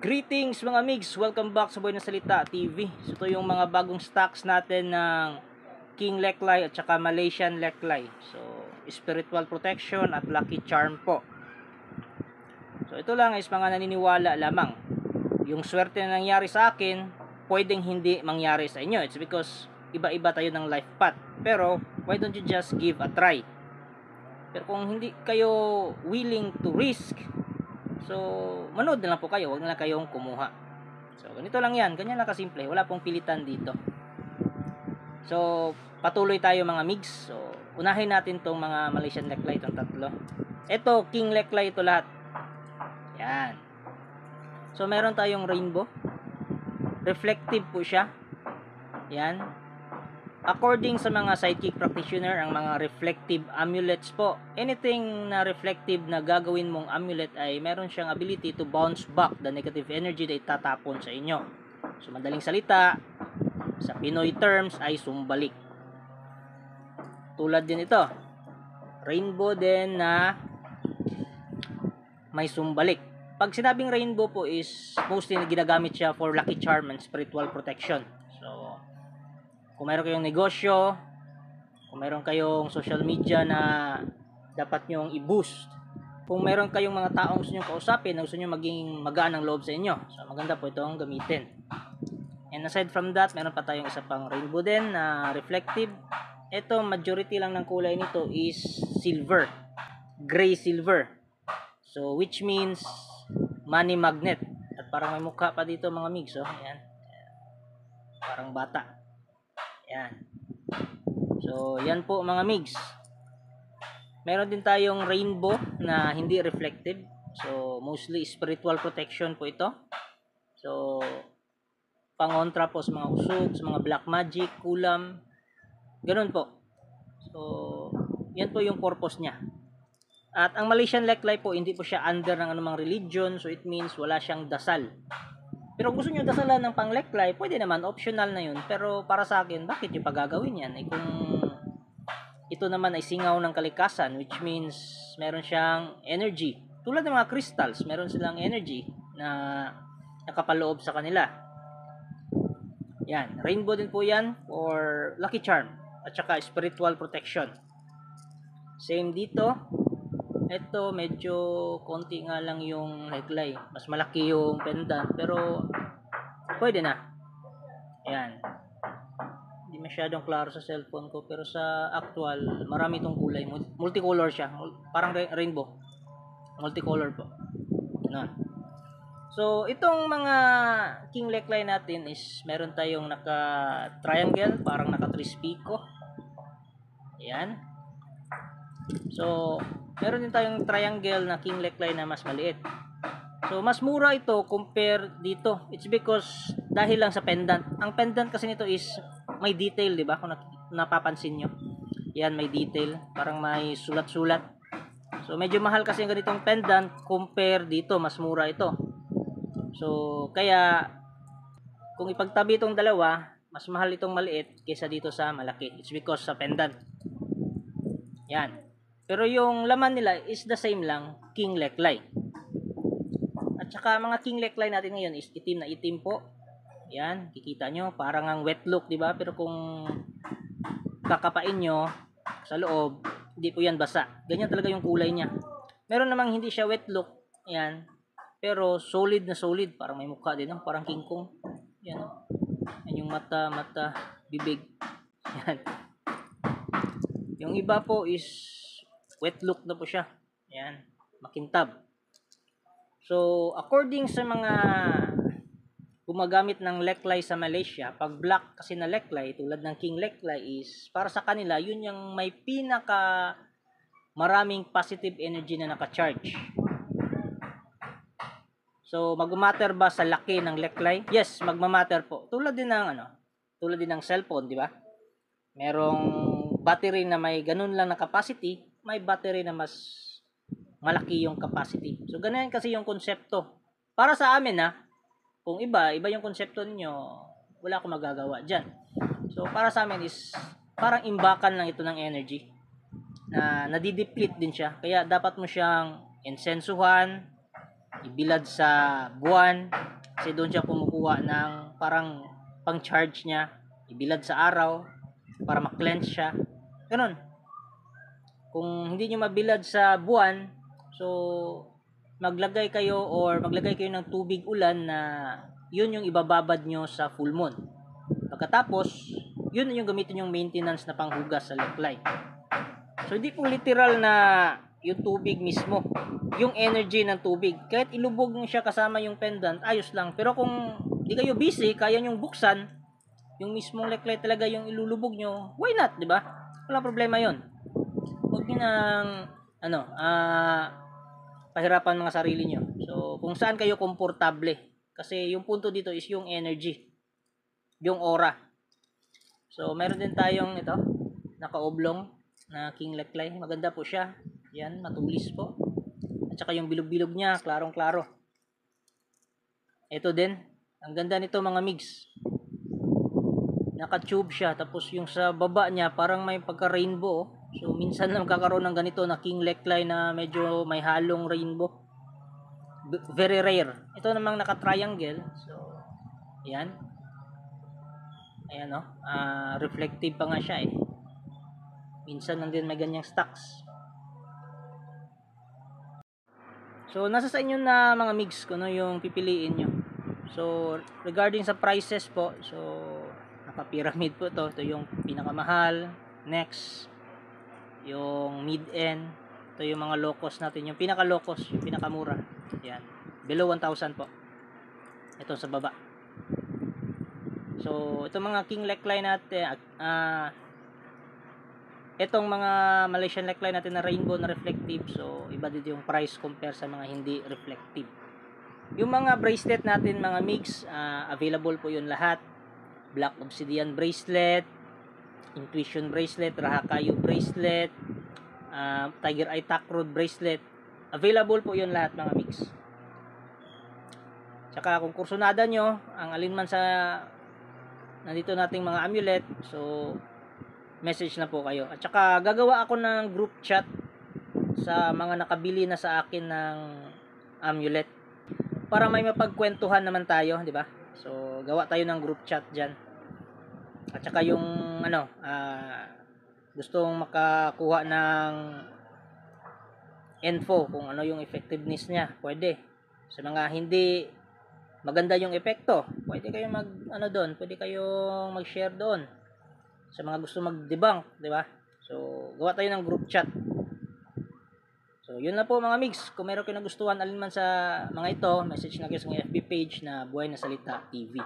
Greetings mga migs! Welcome back sa Boy na Salita TV. So ito yung mga bagong stocks natin ng King Leklay at saka Malaysian Leklay. So spiritual protection at lucky charm po. So ito lang is mga naniniwala lamang. Yung swerte na nangyari sa akin, pwedeng hindi mangyari sa inyo. It's because iba-iba tayo ng life path. Pero why don't you just give a try? Pero kung hindi kayo willing to risk, so manood na lang po kayo, wag na lang kayong kumuha. So ganito lang yan, ganyan lang kasimple, wala pong pilitan dito. So patuloy tayo mga migs. So unahin natin tong mga Malaysian Leklay, itong tatlo. Ito King Leklay ito lahat. Yan. So meron tayong rainbow, reflective po siya. Yan. According sa mga psychic practitioner, ang mga reflective amulets po, anything na reflective na gagawin mong amulet ay meron siyang ability to bounce back the negative energy na itatapon sa inyo. So madaling salita, sa Pinoy terms ay sumbalik. Tulad din ito, rainbow din na may sumbalik. Pag sinabing rainbow po is mostly ginagamit siya for lucky charm and spiritual protection. So kung meron kayong negosyo, kung meron kayong social media na dapat nyong i-boost, kung meron kayong mga taong gusto nyo kausapin na gusto nyo maging magaan ang loob sa inyo, so maganda po itong gamitin. And aside from that, meron pa tayong isa pang rainbow din na reflective. Ito, majority lang ng kulay nito is silver, gray silver. So which means money magnet. At parang may mukha pa dito mga migs, oh. Ayan. Parang bata. Yan. So, yan po mga migs. Meron din tayong rainbow na hindi reflective. So, mostly spiritual protection po ito. So, pangontra po sa mga usog, sa mga black magic, kulam. Ganun po. So, yan po yung purpose niya. At ang Malaysian Leklay po, hindi po siya under ng anumang religion. So, it means wala siyang dasal. Pero kung gusto nyo dasalan ng pang-leklay, pwede naman, optional na yun. Pero para sa akin, bakit nyo pa gagawin yan? Kung ito naman ay singaw ng kalikasan, which means meron siyang energy. Tulad ng mga crystals, meron silang energy na nakapaloob sa kanila. Yan, rainbow din po yan for lucky charm at saka spiritual protection. Same dito. Ito medyo konti nga lang yung leklay. Mas malaki yung pendant pero pwede na. Ayan. Hindi masyadong klaro sa cellphone ko pero sa actual marami itong kulay. Multicolor siya. Parang rainbow. Multicolor po. Ganun. So itong mga King Leklay natin is meron tayong naka triangle, parang naka trispico. Ayan. So meron din tayong triangle na King Leklay na mas maliit. So mas mura ito compare dito. It's because dahil lang sa pendant. Ang pendant kasi nito is may detail, di ba? Kung napapansin nyo. Yan, may detail. Parang may sulat-sulat. So medyo mahal kasi ang ganitong pendant compare dito. Mas mura ito. So kaya kung ipagtabi itong dalawa, mas mahal itong maliit kaysa dito sa malaki. It's because sa pendant. Yan. Pero yung laman nila is the same lang, King Leklay. At saka mga King Leklay natin ngayon is itim na itim po. Yan, kikita nyo, parang ang wet look, di ba? Pero kung kakapain nyo sa loob, hindi po yan basa. Ganyan talaga yung kulay niya. Meron namang hindi siya wet look, yan. Pero solid na solid, parang may mukha din, parang King Kong. Yan, yan yung mata, bibig. Yan. Yung iba po is wet look na po siya. Ayan. Makintab. So, according sa mga gumagamit ng Leklay sa Malaysia, pag black kasi na Leklay, tulad ng King Leklay is, para sa kanila, yun yung may pinaka maraming positive energy na naka-charge. So, magmamatter ba sa laki ng Leklay? Yes, magmamatter po. Tulad din ng cellphone, di ba? Merong battery na may ganun lang na capacity, may battery na mas malaki yung capacity. So, ganyan kasi yung konsepto. Para sa amin, kung iba yung konsepto ninyo, wala akong magagawa dyan. So, para sa amin is, parang imbakan lang ito ng energy na nadideplete din siya. Kaya, dapat mo siyang insensuhan, ibilad sa buwan kasi doon siya kumukuha ng parang pang charge niya, ibilad sa araw para ma-cleanse siya, ganun. Kung hindi nyo mabilad sa buwan, so maglagay kayo ng tubig ulan na yun yung ibababad nyo sa full moon. Pagkatapos, yun yung gamitin yung maintenance na panghugas sa leklay. So hindi po literal na yung tubig mismo, yung energy ng tubig. Kahit ilubog nyo siya kasama yung pendant, ayos lang. Pero kung di kayo busy, kaya nyong buksan, yung mismong leklay talaga yung ilulubog nyo, why not, di ba? Wala problema yon. Huwag nyo nang, pahirapan mga sarili nyo. So, kung saan kayo komportable. Kasi yung punto dito is yung energy, yung aura. So, meron din tayong ito, naka-oblong na king leklay. Maganda po siya. Yan, matulis po. At saka yung bilog-bilog niya, klarong-klaro. Ito din, ang ganda nito mga migs. Naka-tube siya, tapos yung sa baba niya, parang may pagka-rainbow. So, minsan lang kakaroon ng ganito na king neckline na medyo may halong rainbow. Very rare. Ito namang naka-triangle. So, yan. Ayan, no? Reflective pa nga siya eh. Minsan lang din may ganyang stocks. So, nasa sa inyo na mga migs kung ano yung pipiliin nyo. So, regarding sa prices po, so, naka-pyramid po to. Ito yung pinakamahal. Next, yung mid-end. Ito yung mga low cost natin. Yung pinaka-low cost, yung pinakamura. Yan. Below 1,000 po. Ito sa baba. So, itong mga king neckline natin, itong mga Malaysian neckline natin na rainbow na reflective, so iba din yung price compare sa mga hindi reflective. Yung mga bracelet natin mga mix, available po yun lahat. Black Obsidian bracelet, Intuition bracelet, Rahakayu bracelet, Tiger Eye Takrod bracelet, available po yun lahat mga mix. Tsaka kung kursunada nyo ang alinman sa nandito nating mga amulet, so message na po kayo. At saka gagawa ako ng group chat sa mga nakabili na sa akin ng amulet para may mapagkwentuhan naman tayo, di ba? So gawa tayo ng group chat diyan. At saka yung gustong makakuha ng info kung ano yung effectiveness niya, pwede. Sa mga hindi maganda yung epekto, pwede kayong pwede kayong mag-share doon. Sa mga gusto mag-debunk, di ba? So, gawa tayo ng group chat. So, yun na po mga migs. Kung meron kayo nagustuhan alinman sa mga ito, message na kayo sa FB page na Buhay na Salita TV.